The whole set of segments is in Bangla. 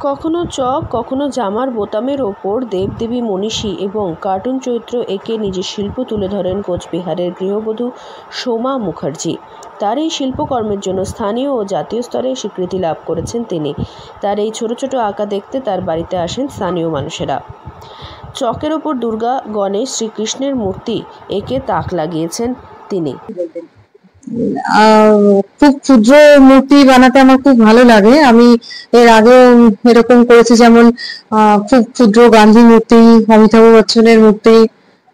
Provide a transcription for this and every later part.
কখনো চক, কখনো জামার বোতামের ওপর দেবদেবী, মনীষী এবং কার্টুন চরিত্র এঁকে নিজের শিল্প তুলে ধরেন কোচবিহারের গৃহবধূ সোমা মুখার্জি। তার এই শিল্পকর্মের জন্য স্থানীয় ও জাতীয় স্তরে স্বীকৃতি লাভ করেছেন তিনি। তার এই ছোট ছোট আঁকা দেখতে তার বাড়িতে আসেন স্থানীয় মানুষেরা। চকের ওপর দুর্গা, গণেশ, শ্রীকৃষ্ণের মূর্তি এঁকে তাক লাগিয়েছেন তিনি। খুব ক্ষুদ্র মূর্তি বানাতে আমার খুব ভালো লাগে। আমি এর আগেও এরকম করেছি, যেমন খুব ক্ষুদ্র গান্ধী মূর্তি, অমিতাভ বচ্চনের মূর্তি,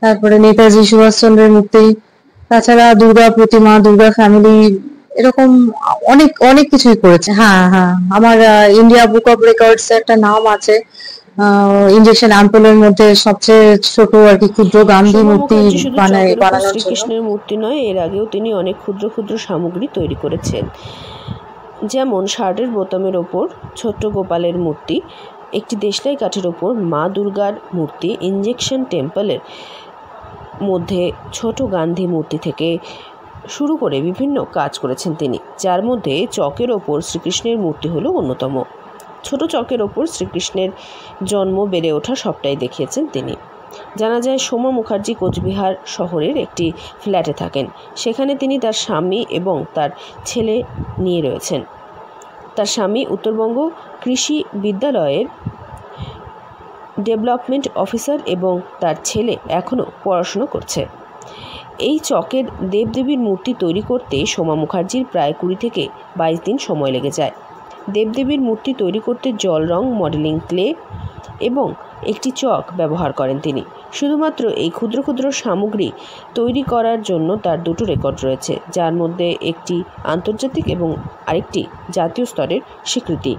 তারপরে নেতাজি সুভাষচন্দ্রের মূর্তি, তাছাড়া দুর্গা প্রতিমা, দুর্গা ফ্যামিলি, এরকম অনেক অনেক কিছুই করেছে। হ্যাঁ হ্যাঁ, আমার ইন্ডিয়া বুক অফ রেকর্ডস একটা নাম আছে। ইঞ্জেকশন অ্যাম্পুলের মধ্যে সবচেয়ে ছোট আর কি ক্ষুদ্র গান্ধী মূর্তি বানানোর জন্য। শ্রীকৃষ্ণের মূর্তি নয়, এর আগেও তিনি অনেক ক্ষুদ্র ক্ষুদ্র সামগ্রী তৈরি করেছেন, যেমন শার্টের বোতামের ওপর ছোট্ট গোপালের মূর্তি, একটি দেশলাই কাঠের ওপর মা দুর্গার মূর্তি, ইঞ্জেকশন টেম্পলের মধ্যে ছোট গান্ধী মূর্তি থেকে শুরু করে বিভিন্ন কাজ করেছেন তিনি, যার মধ্যে চকের ওপর শ্রীকৃষ্ণের মূর্তি হলো অন্যতম। ছোট চকের ওপর শ্রীকৃষ্ণের জন্ম, বেড়ে ওঠা সবটাই দেখিয়েছেন তিনি। জানা যায় সোমা মুখার্জি কোচবিহার শহরের একটি ফ্ল্যাটে থাকেন। সেখানে তিনি তার স্বামী এবং তার ছেলে নিয়ে রয়েছেন। তার স্বামী উত্তরবঙ্গ কৃষি বিদ্যালয়ের ডেভেলপমেন্ট অফিসার এবং তার ছেলে এখনও পড়াশুনো করছে। এই চকের দেবদেবীর মূর্তি তৈরি করতে সোমা মুখার্জির প্রায় 20 থেকে 22 দিন সময় লেগে যায়। দেবদেবীর মূর্তি তৈরি করতে জল রং, মডেলিং ক্লে এবং একটি চক ব্যবহার করেন তিনি। শুধুমাত্র এই ক্ষুদ্র ক্ষুদ্র সামগ্রী তৈরি করার জন্য তার 2টো রেকর্ড রয়েছে, যার মধ্যে একটি আন্তর্জাতিক এবং আরেকটি জাতীয় স্তরের স্বীকৃতি।